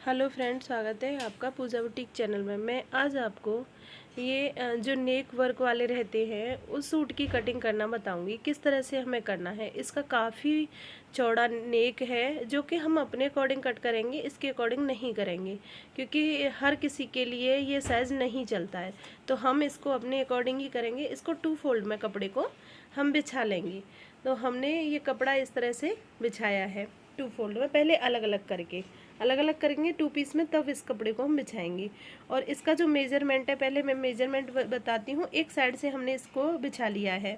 Hello friends, स्वागत है आपका पूजा बुटीक चैनल में। मैं आज आपको ये जो नेक वर्क वाले रहते हैं उस सूट की कटिंग करना बताऊंगी, किस तरह से हमें करना है। इसका काफ़ी चौड़ा नेक है जो कि हम अपने अकॉर्डिंग कट करेंगे, इसके अकॉर्डिंग नहीं करेंगे क्योंकि हर किसी के लिए ये साइज़ नहीं चलता है। तो हम इसको अपने अकॉर्डिंग ही करेंगे। इसको 2 फोल्ड में कपड़े को हम बिछा लेंगे। तो हमने ये कपड़ा इस तरह से बिछाया है 2 फोल्ड में, पहले अलग अलग करेंगे 2 पीस में, तब इस कपड़े को हम बिछाएंगे। और इसका जो मेजरमेंट है, पहले मैं मेजरमेंट बताती हूँ। एक साइड से हमने इसको बिछा लिया है।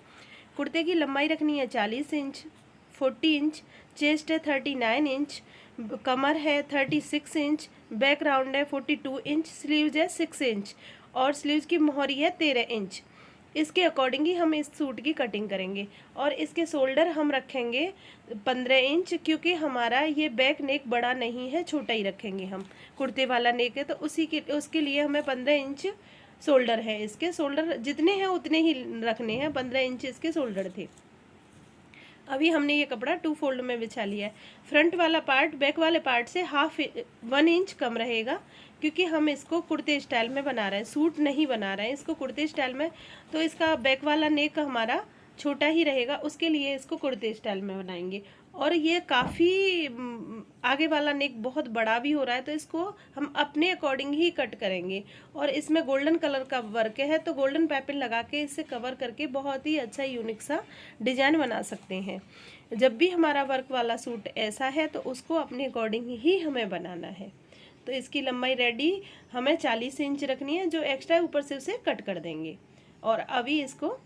कुर्ते की लंबाई रखनी है 40 इंच, 40 इंच, चेस्ट है 39 इंच, कमर है 36 इंच, बैक राउंड है 42 इंच, स्लीव्स है 6 इंच और स्लीव्स की मोहरी है 13 इंच। इसके अकॉर्डिंग ही हम इस सूट की कटिंग करेंगे। और इसके शोल्डर हम रखेंगे 15 इंच, क्योंकि हमारा ये बैक नेक बड़ा नहीं है, छोटा ही रखेंगे हम। कुर्ते वाला नेक है तो उसके लिए हमें 15 इंच शोल्डर है। इसके शोल्डर जितने हैं उतने ही रखने हैं, 15 इंच इसके शोल्डर थे। अभी हमने ये कपड़ा 2 फोल्ड में बिछा लिया है। फ्रंट वाला पार्ट बैक वाले पार्ट से 1 इंच कम रहेगा, क्योंकि हम इसको कुर्ते स्टाइल में बना रहे हैं, सूट नहीं बना रहे हैं, इसको कुर्ते स्टाइल में। तो इसका बैक वाला नेक हमारा छोटा ही रहेगा, उसके लिए इसको कुर्ते स्टाइल में बनाएंगे। और ये काफ़ी आगे वाला नेक बहुत बड़ा भी हो रहा है, तो इसको हम अपने अकॉर्डिंग ही कट करेंगे। और इसमें गोल्डन कलर का वर्क है, तो गोल्डन पाइपिंग लगा के इसे कवर करके बहुत ही अच्छा यूनिक सा डिजाइन बना सकते हैं। जब भी हमारा वर्क वाला सूट ऐसा है तो उसको अपने अकॉर्डिंग ही हमें बनाना है। तो इसकी लंबाई रेडी हमें 40 इंच रखनी है, जो एक्स्ट्रा ऊपर से उसे कट कर देंगे। और अभी इसको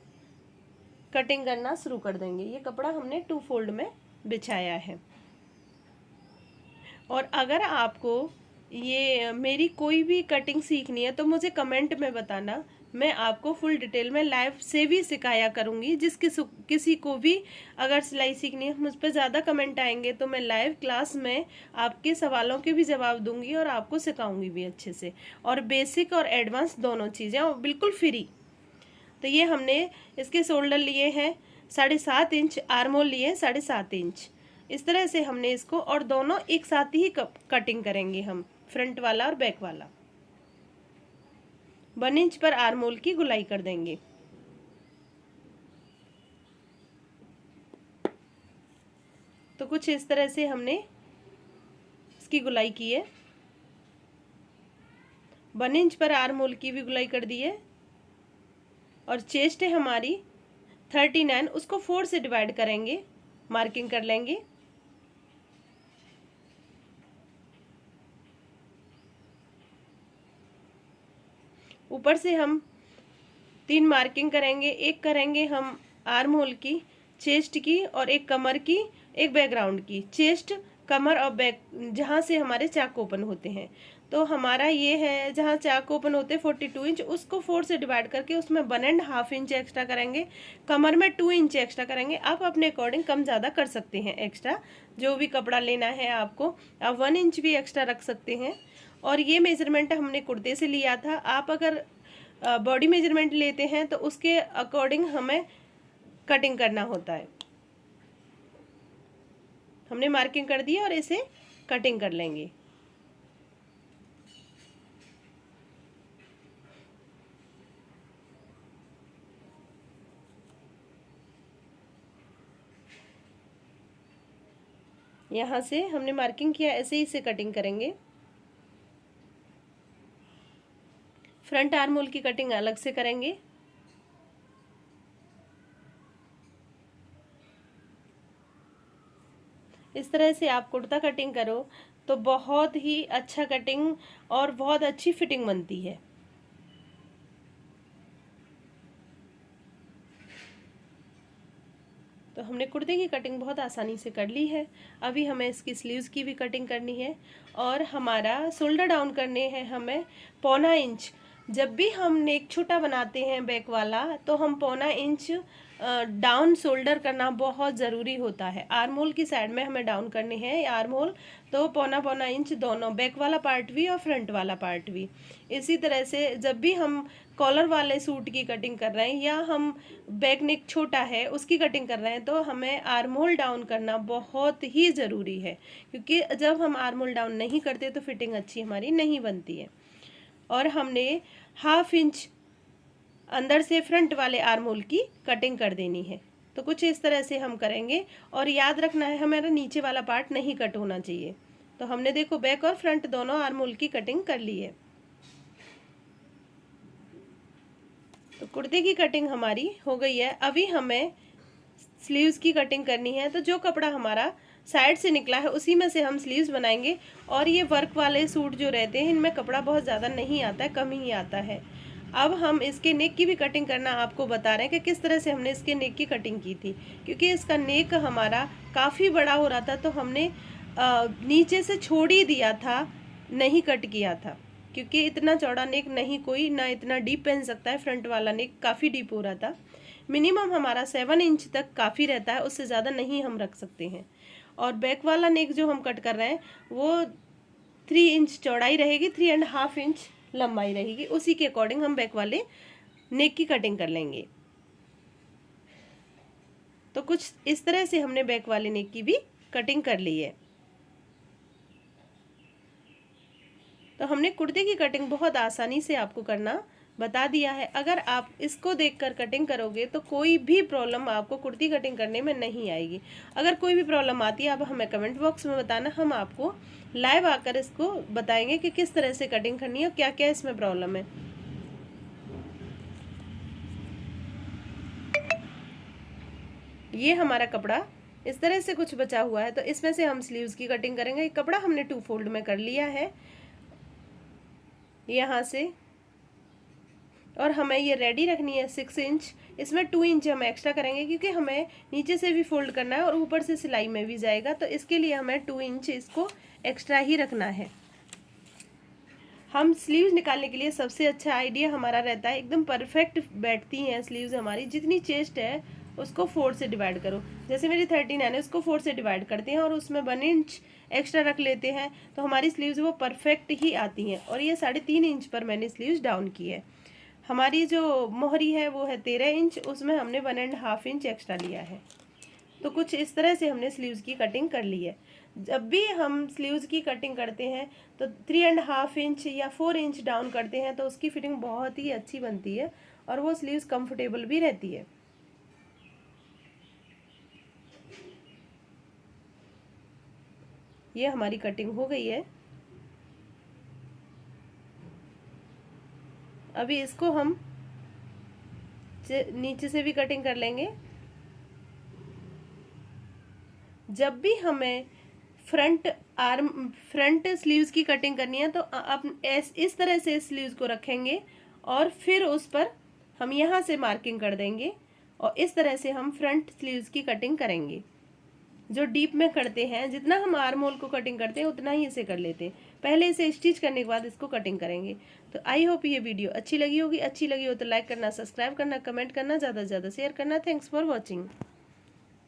कटिंग करना शुरू कर देंगे। ये कपड़ा हमने 2 फोल्ड में बिछाया है। और अगर आपको ये मेरी कोई भी कटिंग सीखनी है तो मुझे कमेंट में बताना, मैं आपको फुल डिटेल में लाइव से भी सिखाया करूँगी। किसी को भी अगर सिलाई सीखनी है, मुझ पर ज़्यादा कमेंट आएंगे तो मैं लाइव क्लास में आपके सवालों के भी जवाब दूंगी और आपको सिखाऊंगी भी अच्छे से। और बेसिक और एडवांस दोनों चीज़ें, और बिल्कुल फ्री। तो ये हमने इसके शोल्डर लिए हैं 7.5 इंच, आर्म होल लिए 7.5 इंच। इस तरह से हमने इसको, और दोनों एक साथ ही कटिंग करेंगे हम, फ्रंट वाला और बैक वाला। 1 इंच पर आर्म होल की गुलाई कर देंगे। तो कुछ इस तरह से हमने इसकी गुलाई की है। 1 इंच पर आर्म होल की भी गुलाई कर दी है। और चेस्ट है हमारी 39, उसको 4 से डिवाइड करेंगे, मार्किंग कर लेंगे। ऊपर से हम 3 मार्किंग करेंगे, एक करेंगे हम आर्म होल की, चेस्ट की, और एक कमर की, एक बैकग्राउंड की। चेस्ट, कमर और बैक, जहाँ से हमारे चाक ओपन होते हैं। तो हमारा ये है जहाँ चाक ओपन होते हैं 42 इंच, उसको 4 से डिवाइड करके उसमें 1.5 इंच एक्स्ट्रा करेंगे। कमर में 2 इंच एक्स्ट्रा करेंगे। आप अपने अकॉर्डिंग कम ज़्यादा कर सकते हैं एक्स्ट्रा, जो भी कपड़ा लेना है आपको। आप 1 इंच भी एक्स्ट्रा रख सकते हैं। और ये मेजरमेंट हमने कुर्ते से लिया था। आप अगर बॉडी मेजरमेंट लेते हैं तो उसके अकॉर्डिंग हमें कटिंग करना होता है। हमने मार्किंग कर दी और इसे कटिंग कर लेंगे। यहाँ से हमने मार्किंग किया, ऐसे ही इसे कटिंग करेंगे। फ्रंट आर्म होल की कटिंग अलग से करेंगे। इस तरह से आप कुर्ता कटिंग करो तो बहुत ही अच्छा कटिंग और बहुत अच्छी फिटिंग बनती है। तो हमने कुर्ते की कटिंग बहुत आसानी से कर ली है। अभी हमें इसकी स्लीव्स की भी कटिंग करनी है। और हमारा शोल्डर डाउन करने हैं हमें 1.25 इंच। जब भी हम नेक छोटा बनाते हैं बैक वाला, तो हम 1.25 इंच डाउन शोल्डर करना बहुत ज़रूरी होता है। आर्म होल की साइड में हमें डाउन करने हैं। आर्म होल तो पौना पौना इंच दोनों, बैक वाला पार्ट भी और फ्रंट वाला पार्ट भी। इसी तरह से जब भी हम कॉलर वाले सूट की कटिंग कर रहे हैं या हम बैक नेक छोटा है उसकी कटिंग कर रहे हैं, तो हमें आर्म होल डाउन करना बहुत ही ज़रूरी है, क्योंकि जब हम आर्म होल डाउन नहीं करते तो फिटिंग अच्छी हमारी नहीं बनती है। और हमने 1/2 इंच अंदर से फ्रंट वाले आर्म होल की कटिंग कर देनी है। तो कुछ इस तरह से हम करेंगे, और याद रखना है हमारा नीचे वाला पार्ट नहीं कट होना चाहिए। तो हमने देखो बैक और फ्रंट दोनों आर्म होल की कटिंग कर ली है। तो कुर्ते की कटिंग हमारी हो गई है। अभी हमें स्लीव्स की कटिंग करनी है। तो जो कपड़ा हमारा साइड से निकला है उसी में से हम स्लीव्स बनाएंगे। और ये वर्क वाले सूट जो रहते हैं इनमें कपड़ा बहुत ज़्यादा नहीं आता है, कम ही आता है। अब हम इसके नेक की भी कटिंग करना आपको बता रहे हैं कि किस तरह से हमने इसके नेक की कटिंग की थी, क्योंकि इसका नेक हमारा काफ़ी बड़ा हो रहा था, तो हमने नीचे से छोड़ ही दिया था, नहीं कट किया था, क्योंकि इतना चौड़ा नेक नहीं कोई ना इतना डीप पहन सकता है। फ्रंट वाला नेक काफ़ी डीप हो रहा था। मिनिमम हमारा 7 इंच तक काफ़ी रहता है, उससे ज़्यादा नहीं हम रख सकते हैं। और बैक वाला नेक जो हम कट कर रहे हैं वो 3 इंच चौड़ाई रहेगी, 3.5 इंच लंबाई रहेगी। उसी के अकॉर्डिंग हम बैक वाले नेक की कटिंग कर लेंगे। तो कुछ इस तरह से हमने बैक वाले नेक की भी कटिंग कर ली है। तो हमने कुर्ते की कटिंग बहुत आसानी से आपको करना बता दिया है। अगर आप इसको देखकर कटिंग करोगे तो कोई भी प्रॉब्लम आपको कुर्ती कटिंग करने में नहीं आएगी। अगर कोई भी प्रॉब्लम आती है आप हमें कमेंट बॉक्स में बताना, हम आपको लाइव आकर इसको बताएंगे कि किस तरह से कटिंग करनी है और क्या क्या इसमें प्रॉब्लम है। ये हमारा कपड़ा इस तरह से कुछ बचा हुआ है, तो इसमें से हम स्लीव्स की कटिंग करेंगे। कपड़ा हमने 2 फोल्ड में कर लिया है यहाँ से, और हमें ये रेडी रखनी है 6 इंच। इसमें 2 इंच हम एक्स्ट्रा करेंगे, क्योंकि हमें नीचे से भी फोल्ड करना है और ऊपर से सिलाई में भी जाएगा, तो इसके लिए हमें 2 इंच इसको एक्स्ट्रा ही रखना है। हम स्लीव्स निकालने के लिए सबसे अच्छा आइडिया हमारा रहता है, एकदम परफेक्ट बैठती हैं स्लीव्स हमारी। जितनी चेस्ट है उसको 4 से डिवाइड करो। जैसे मेरी 39 है, उसको 4 से डिवाइड करते हैं और उसमें 1 इंच एक्स्ट्रा रख लेते हैं, तो हमारी स्लीव्स वो परफेक्ट ही आती हैं। और ये 3.5 इंच पर मैंने स्लीव्स डाउन की है। हमारी जो मोहरी है वो है 13 इंच, उसमें हमने 1.5 इंच एक्स्ट्रा लिया है। तो कुछ इस तरह से हमने स्लीव्स की कटिंग कर ली है। जब भी हम स्लीव्स की कटिंग करते हैं तो 3.5 इंच या 4 इंच डाउन करते हैं, तो उसकी फिटिंग बहुत ही अच्छी बनती है और वो स्लीव्स कंफर्टेबल भी रहती है। ये हमारी कटिंग हो गई है। अभी इसको हम नीचे से भी कटिंग कर लेंगे। जब भी हमें फ्रंट स्लीव्स की कटिंग करनी है, तो आप इस तरह से स्लीव्स को रखेंगे और फिर उस पर हम यहाँ से मार्किंग कर देंगे, और इस तरह से हम फ्रंट स्लीव्स की कटिंग करेंगे। जो डीप में करते हैं, जितना हम आर्म होल को कटिंग करते हैं उतना ही इसे कर लेते हैं। पहले इसे स्टिच करने के बाद इसको कटिंग करेंगे। तो आई होप ये वीडियो अच्छी लगी होगी। अच्छी लगी हो तो लाइक करना, सब्सक्राइब करना, कमेंट करना, ज़्यादा से ज़्यादा शेयर करना। Thanks for watching.